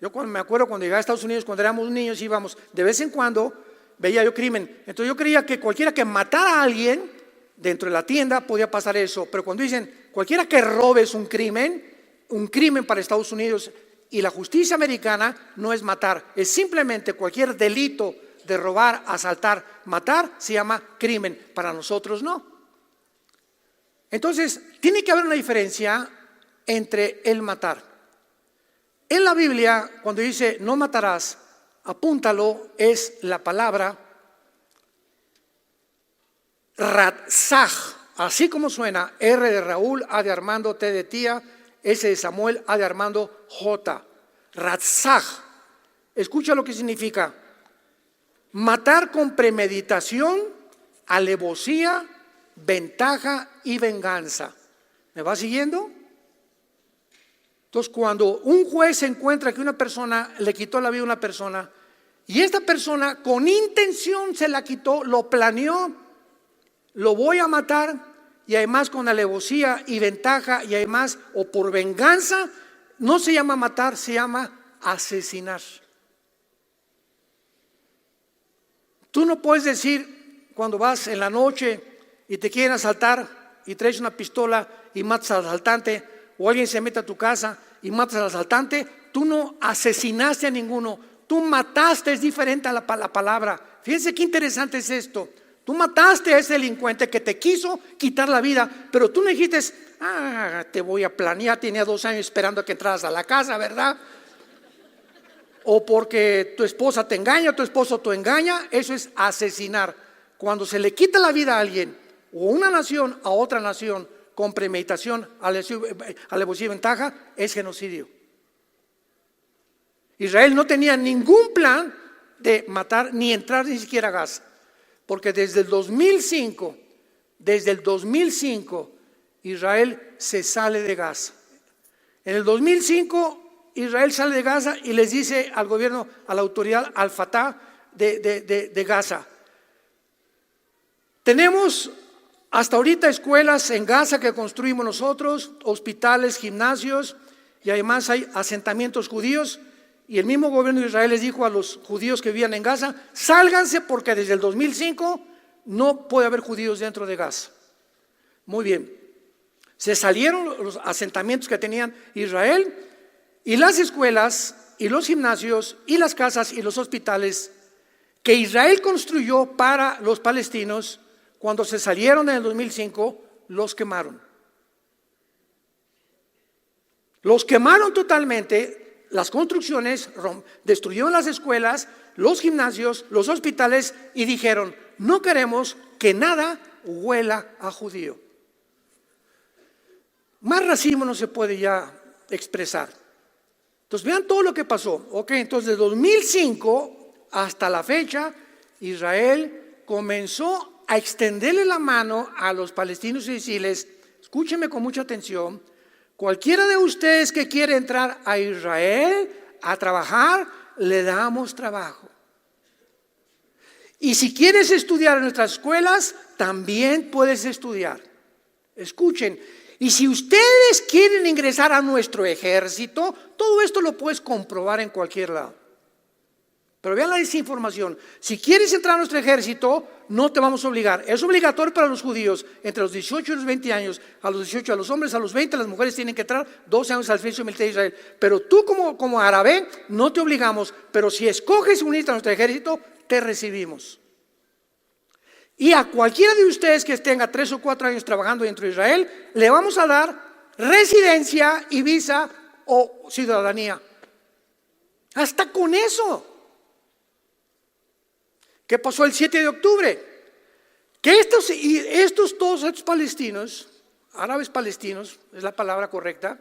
Yo me acuerdo cuando llegué a Estados Unidos, cuando éramos niños, íbamos, de vez en cuando veía yo crimen. Entonces yo creía que cualquiera que matara a alguien dentro de la tienda podía pasar eso. Pero cuando dicen cualquiera que robe es un crimen para Estados Unidos, y la justicia americana no es matar, es simplemente cualquier delito de robar, asaltar, matar, se llama crimen. Para nosotros no. Entonces, tiene que haber una diferencia entre el matar. En la Biblia, cuando dice no matarás, apúntalo, es la palabra ratzaj, así como suena, R de Raúl, A de Armando, T de tía, S de Samuel, A de Armando, J. Ratzaj. Escucha lo que significa: matar con premeditación, alevosía, ventaja y venganza. ¿Me va siguiendo? Entonces, cuando un juez encuentra que una persona le quitó la vida a una persona, y esta persona con intención se la quitó, lo planeó, lo voy a matar, y además con alevosía y ventaja, y además o por venganza, no se llama matar, se llama asesinar. Tú no puedes decir, cuando vas en la noche y te quieren asaltar y traes una pistola y matas al asaltante, o alguien se mete a tu casa y matas al asaltante, tú no asesinaste a ninguno, tú mataste. Es diferente a la palabra. Fíjense qué interesante es esto. Tú mataste a ese delincuente que te quiso quitar la vida, pero tú no dijiste, te voy a planear, tenía 2 años esperando a que entraras a la casa, ¿verdad? O porque tu esposa te engaña, tu esposo te engaña. Eso es asesinar. Cuando se le quita la vida a alguien, o una nación a otra nación, con premeditación, alevosía y ventaja, es genocidio. Israel no tenía ningún plan de matar ni entrar ni siquiera a Gaza, porque desde el 2005, Israel se sale de Gaza. En el 2005 Israel sale de Gaza y les dice al gobierno, a la autoridad, al Fatah de Gaza: tenemos hasta ahorita escuelas en Gaza que construimos nosotros, hospitales, gimnasios, y además hay asentamientos judíos. Y el mismo gobierno de Israel les dijo a los judíos que vivían en Gaza: sálganse, porque desde el 2005 no puede haber judíos dentro de Gaza. Muy bien, se salieron los asentamientos que tenían Israel, y las escuelas y los gimnasios y las casas y los hospitales que Israel construyó para los palestinos, cuando se salieron en el 2005, los quemaron. Los quemaron totalmente, las construcciones, destruyeron las escuelas, los gimnasios, los hospitales, y dijeron: no queremos que nada huela a judío. Más racismo no se puede ya expresar. Entonces vean todo lo que pasó. Entonces de 2005 hasta la fecha, Israel comenzó a extenderle la mano a los palestinos y decirles: escúchenme con mucha atención, cualquiera de ustedes que quiere entrar a Israel a trabajar, le damos trabajo. Y si quieres estudiar en nuestras escuelas, también puedes estudiar. Escuchen, y si ustedes quieren ingresar a nuestro ejército, todo esto lo puedes comprobar en cualquier lado. Pero vean la desinformación: si quieres entrar a nuestro ejército, no te vamos a obligar. Es obligatorio para los judíos entre los 18 y los 20 años. A los 18 a los hombres, a los 20 las mujeres tienen que entrar 12 años al servicio militar de Israel. Pero tú como árabe no te obligamos, pero si escoges unirte a nuestro ejército, te recibimos. Y a cualquiera de ustedes que tenga 3 o 4 años trabajando dentro de Israel, le vamos a dar residencia y visa o ciudadanía. Hasta con eso. ¿Qué pasó el 7 de octubre? Que todos estos palestinos, árabes palestinos, es la palabra correcta,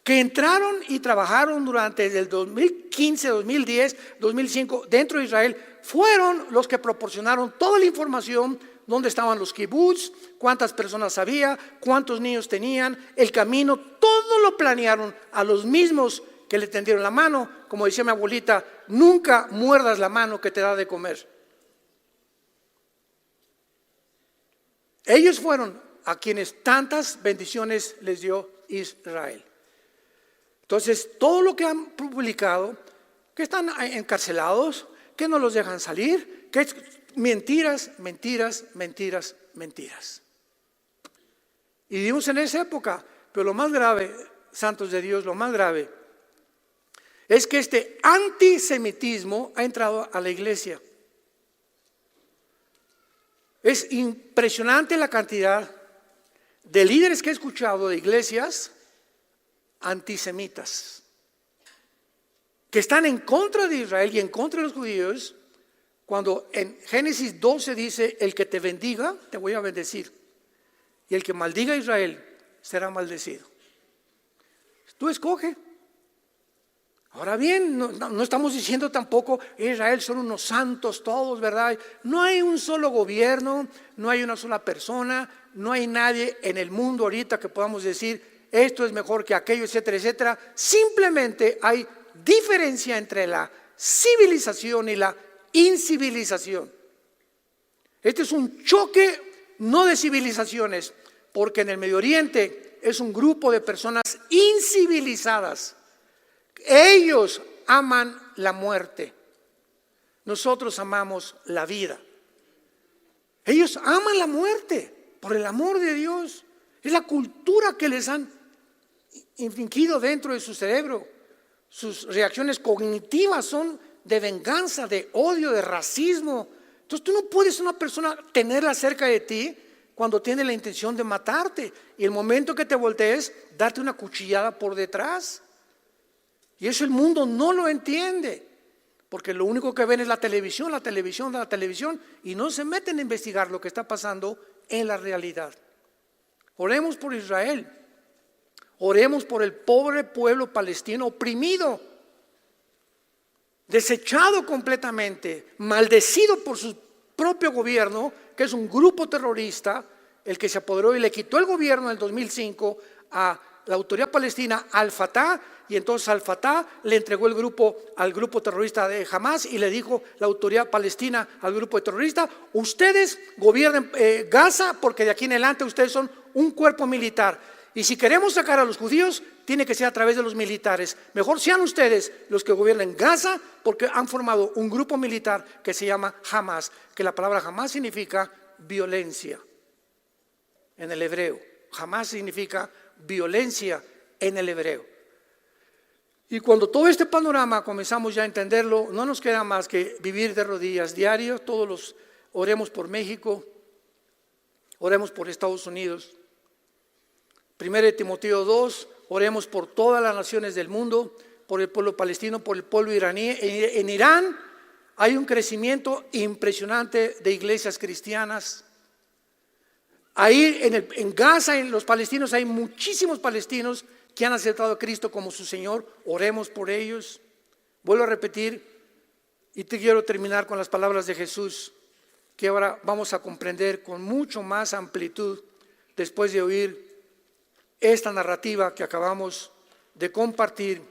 que entraron y trabajaron durante el 2015, 2010, 2005 dentro de Israel, fueron los que proporcionaron toda la información: dónde estaban los kibutz, cuántas personas había, cuántos niños tenían, el camino, todo lo planearon a los mismos que le tendieron la mano. Como decía mi abuelita: nunca muerdas la mano que te da de comer. Ellos fueron a quienes tantas bendiciones les dio Israel. Entonces, todo lo que han publicado, que están encarcelados, que no los dejan salir, que es mentiras, mentiras, mentiras, mentiras. Y vivimos en esa época. Pero lo más grave, santos de Dios, lo más grave es que este antisemitismo ha entrado a la iglesia. Es impresionante la cantidad de líderes que he escuchado de iglesias antisemitas, que están en contra de Israel y en contra de los judíos, cuando en Génesis 12 dice: el que te bendiga, te voy a bendecir, y el que maldiga a Israel será maldecido. Tú escoge. Ahora bien, no estamos diciendo tampoco Israel son unos santos todos, ¿verdad? No hay un solo gobierno, no hay una sola persona, no hay nadie en el mundo ahorita que podamos decir esto es mejor que aquello, etcétera, etcétera. Simplemente hay diferencia entre la civilización y la incivilización. Este es un choque no de civilizaciones, porque en el Medio Oriente es un grupo de personas incivilizadas. Ellos aman la muerte, nosotros amamos la vida. Ellos aman la muerte por el amor de Dios. Es la cultura que les han infringido dentro de su cerebro. Sus reacciones cognitivas son de venganza, de odio, de racismo. Entonces tú no puedes una persona tenerla cerca de ti cuando tiene la intención de matarte, y el momento que te voltees, darte una cuchillada por detrás. Y eso el mundo no lo entiende, porque lo único que ven es la televisión, y no se meten a investigar lo que está pasando en la realidad. Oremos por Israel, oremos por el pobre pueblo palestino oprimido. desechado completamente, maldecido por su propio gobierno, que es un grupo terrorista, el que se apoderó y le quitó el gobierno en el 2005 a la autoridad palestina, al-Fatah, y entonces al-Fatah le entregó el grupo al grupo terrorista de Hamas y le dijo la autoridad palestina al grupo terrorista: ustedes gobiernen Gaza, porque de aquí en adelante ustedes son un cuerpo militar, y si queremos sacar a los judíos tiene que ser a través de los militares. Mejor sean ustedes los que gobiernen Gaza, porque han formado un grupo militar que se llama Hamas, que la palabra Hamas significa violencia en el hebreo. Hamas significa violencia en el hebreo. Y cuando todo este panorama comenzamos ya a entenderlo, no nos queda más que vivir de rodillas diarios. Oremos por México, oremos por Estados Unidos. 1 Timoteo 2, oremos por todas las naciones del mundo, por el pueblo palestino, por el pueblo iraní. En Irán hay un crecimiento impresionante de iglesias cristianas. Ahí en Gaza, en los palestinos, hay muchísimos palestinos que han aceptado a Cristo como su Señor. Oremos por ellos. Vuelvo a repetir, y te quiero terminar con las palabras de Jesús, que ahora vamos a comprender con mucho más amplitud después de oír esta narrativa que acabamos de compartir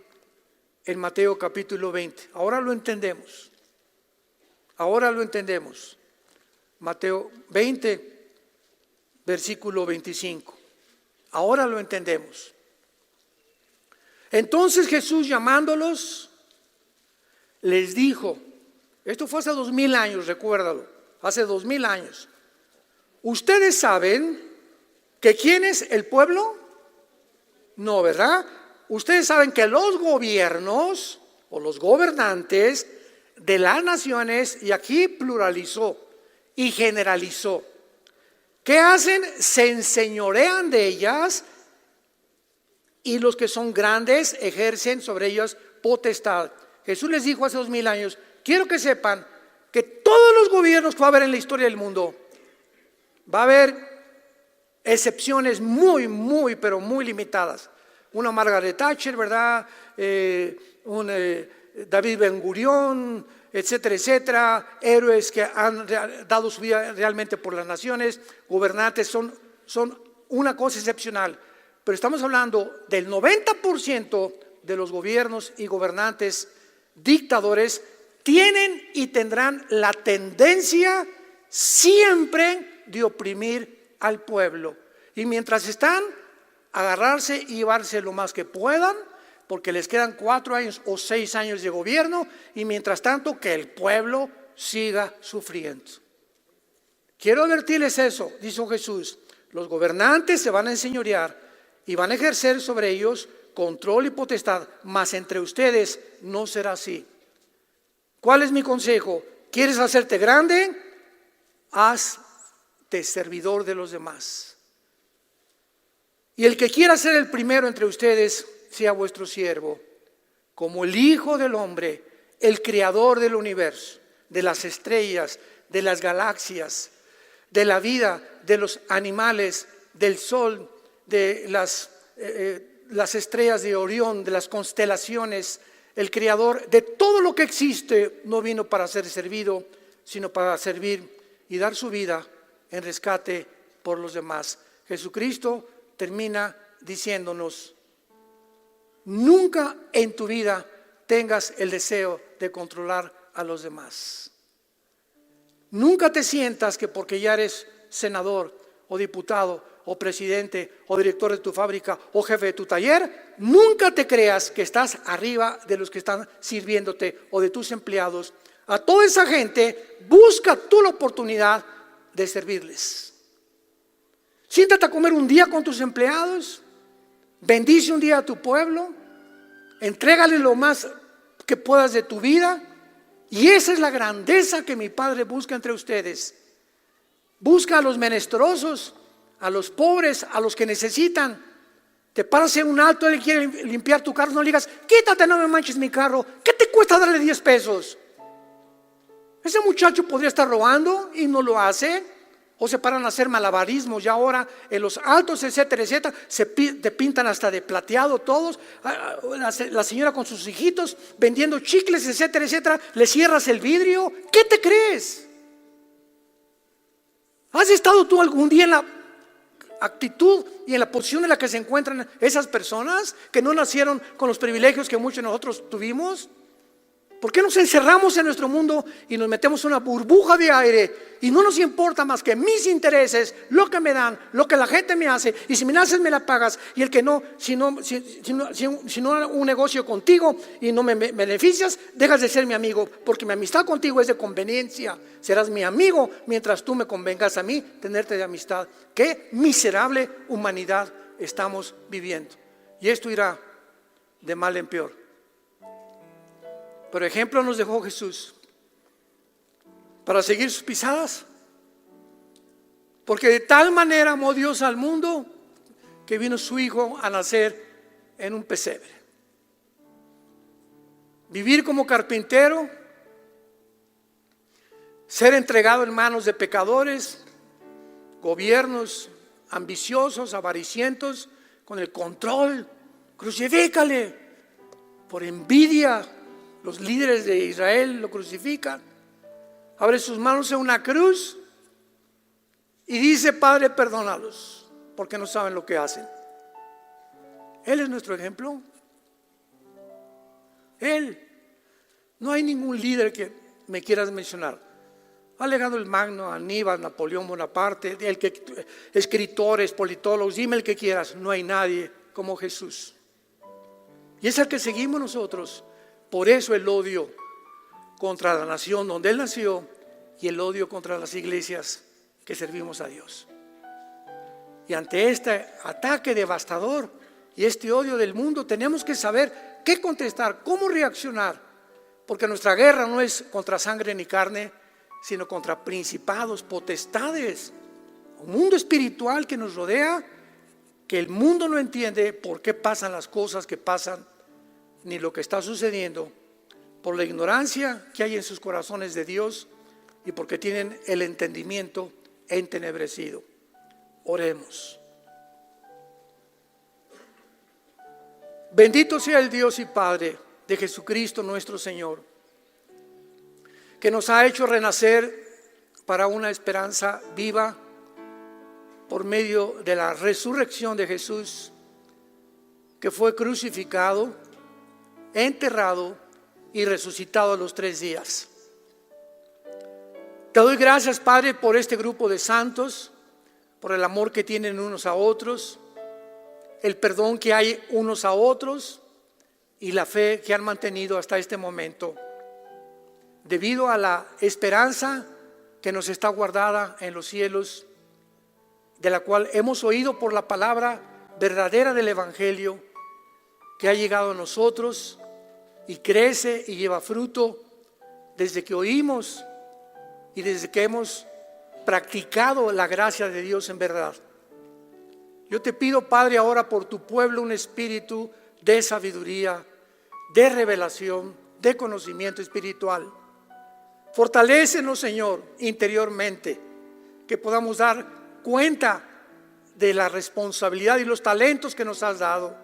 en Mateo capítulo 20. Ahora lo entendemos. Ahora lo entendemos. Mateo 20, versículo 25. Ahora lo entendemos. Entonces Jesús, llamándolos, les dijo, esto fue hace 2000 años, recuérdalo, hace 2000 años. ¿Ustedes saben que quién es el pueblo? No, ¿verdad? Ustedes saben que los gobiernos o los gobernantes de las naciones, y aquí pluralizó y generalizó, ¿qué hacen? Se enseñorean de ellas, y los que son grandes ejercen sobre ellas potestad. Jesús les dijo hace 2000 años, quiero que sepan que todos los gobiernos que va a haber en la historia del mundo, va a haber excepciones muy, pero muy limitadas. Una Margaret Thatcher, ¿verdad? David Ben-Gurión, etcétera, etcétera. Héroes que han dado su vida realmente por las naciones. Gobernantes son una cosa excepcional. Pero estamos hablando del 90% de los gobiernos y gobernantes dictadores tienen y tendrán la tendencia siempre de oprimir al pueblo. Y mientras están, agarrarse y llevarse lo más que puedan, porque les quedan 4 años o 6 años de gobierno, y mientras tanto que el pueblo siga sufriendo. Quiero advertirles eso, dijo Jesús: los gobernantes se van a enseñorear y van a ejercer sobre ellos control y potestad, mas entre ustedes no será así. ¿Cuál es mi consejo? ¿Quieres hacerte grande? Hazte servidor de los demás. Y el que quiera ser el primero entre ustedes, sea vuestro siervo, como el Hijo del Hombre, el creador del universo, de las estrellas, de las galaxias, de la vida, de los animales, del sol, de las estrellas de Orión, de las constelaciones. El creador de todo lo que existe no vino para ser servido, sino para servir y dar su vida en rescate por los demás. Jesucristo termina diciéndonos: nunca en tu vida tengas el deseo de controlar a los demás. Nunca te sientas que porque ya eres senador o diputado o presidente o director de tu fábrica o jefe de tu taller, nunca te creas que estás arriba de los que están sirviéndote o de tus empleados. A toda esa gente busca tú la oportunidad de servirles. Siéntate a comer un día con tus empleados, bendice un día a tu pueblo, entrégale lo más que puedas de tu vida, y esa es la grandeza que mi Padre busca entre ustedes. Busca a los menesterosos, a los pobres, a los que necesitan. Te paras en un alto, él quiere limpiar tu carro, no le digas: quítate, no me manches mi carro. ¿Qué te cuesta darle 10 pesos? Ese muchacho podría estar robando y no lo hace, O se paran a hacer malabarismos. Y ahora en los altos, etcétera, etcétera, te pintan hasta de plateado todos. La señora con sus hijitos vendiendo chicles, etcétera, etcétera. Le cierras el vidrio. ¿Qué te crees? ¿Has estado tú algún día en la actitud y en la posición en la que se encuentran esas personas que no nacieron con los privilegios que muchos de nosotros tuvimos? ¿Por qué nos encerramos en nuestro mundo y nos metemos en una burbuja de aire y no nos importa más que mis intereses, lo que me dan, lo que la gente me hace, y si me haces me la pagas, y el que no, si no un negocio contigo y no me beneficias, dejas de ser mi amigo, porque mi amistad contigo es de conveniencia. Serás mi amigo mientras tú me convengas a mí tenerte de amistad. Qué miserable humanidad estamos viviendo, y esto irá de mal en peor. Por ejemplo, nos dejó Jesús para seguir sus pisadas, porque de tal manera amó Dios al mundo que vino su Hijo a nacer en un pesebre. Vivir como carpintero, ser entregado en manos de pecadores, gobiernos ambiciosos, avaricientos, con el control. Crucifícale. Por envidia, los líderes de Israel lo crucifican. Abre sus manos en una cruz y dice: Padre, perdónalos, porque no saben lo que hacen. Él es nuestro ejemplo. Él. No hay ningún líder que me quieras mencionar. Alejandro el Magno, Aníbal, Napoleón Bonaparte, escritores, politólogos, dime el que quieras. No hay nadie como Jesús. Y es el que seguimos nosotros. Por eso el odio contra la nación donde Él nació y el odio contra las iglesias que servimos a Dios. Y ante este ataque devastador y este odio del mundo, tenemos que saber qué contestar, cómo reaccionar, porque nuestra guerra no es contra sangre ni carne, sino contra principados, potestades, un mundo espiritual que nos rodea, que el mundo no entiende por qué pasan las cosas que pasan, ni lo que está sucediendo, por la ignorancia que hay en sus corazones de Dios y porque tienen el entendimiento entenebrecido. Oremos. Bendito sea el Dios y Padre de Jesucristo nuestro Señor, que nos ha hecho renacer para una esperanza viva por medio de la resurrección de Jesús, que fue crucificado, enterrado y resucitado a los 3 días. Te doy gracias, Padre, por este grupo de santos, por el amor que tienen unos a otros, el perdón que hay unos a otros y la fe que han mantenido hasta este momento, debido a la esperanza que nos está guardada en los cielos, de la cual hemos oído por la palabra verdadera del Evangelio, que ha llegado a nosotros y crece y lleva fruto desde que oímos y desde que hemos practicado la gracia de Dios en verdad. Yo te pido, Padre, ahora por tu pueblo un espíritu de sabiduría, de revelación, de conocimiento espiritual. Fortalécenos, Señor, interiormente, que podamos dar cuenta de la responsabilidad y los talentos que nos has dado,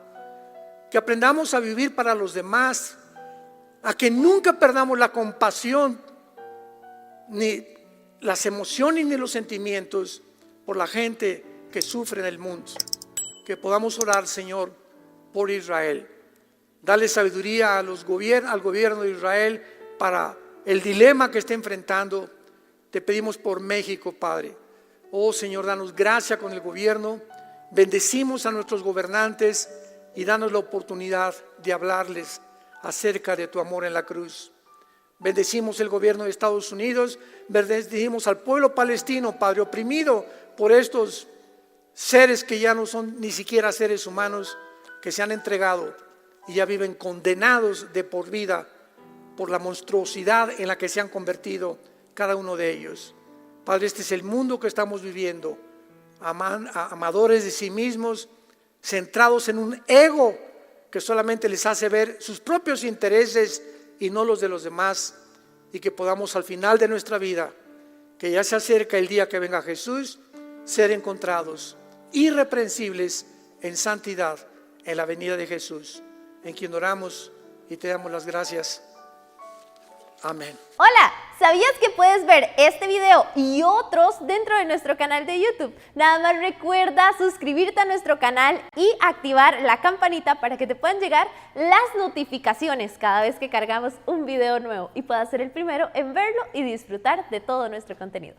que aprendamos a vivir para los demás, a que nunca perdamos la compasión, ni las emociones ni los sentimientos por la gente que sufre en el mundo. Que podamos orar, Señor, por Israel. Dale sabiduría al gobierno de Israel para el dilema que está enfrentando. Te pedimos por México, Padre. Oh Señor, danos gracia con el gobierno. Bendecimos a nuestros gobernantes y danos la oportunidad de hablarles acerca de tu amor en la cruz. Bendecimos el gobierno de Estados Unidos, bendecimos al pueblo palestino, Padre, oprimido por estos seres que ya no son ni siquiera seres humanos, que se han entregado y ya viven condenados de por vida por la monstruosidad en la que se han convertido cada uno de ellos. Padre, este es el mundo que estamos viviendo, amadores de sí mismos, centrados en un ego que solamente les hace ver sus propios intereses y no los de los demás, y que podamos al final de nuestra vida que ya se acerca el día que venga Jesús, ser encontrados irreprensibles en santidad en la venida de Jesús, en quien oramos y te damos las gracias. Amén. Hola, ¿sabías que puedes ver este video y otros dentro de nuestro canal de YouTube? Nada más recuerda suscribirte a nuestro canal y activar la campanita para que te puedan llegar las notificaciones cada vez que cargamos un video nuevo y puedas ser el primero en verlo y disfrutar de todo nuestro contenido.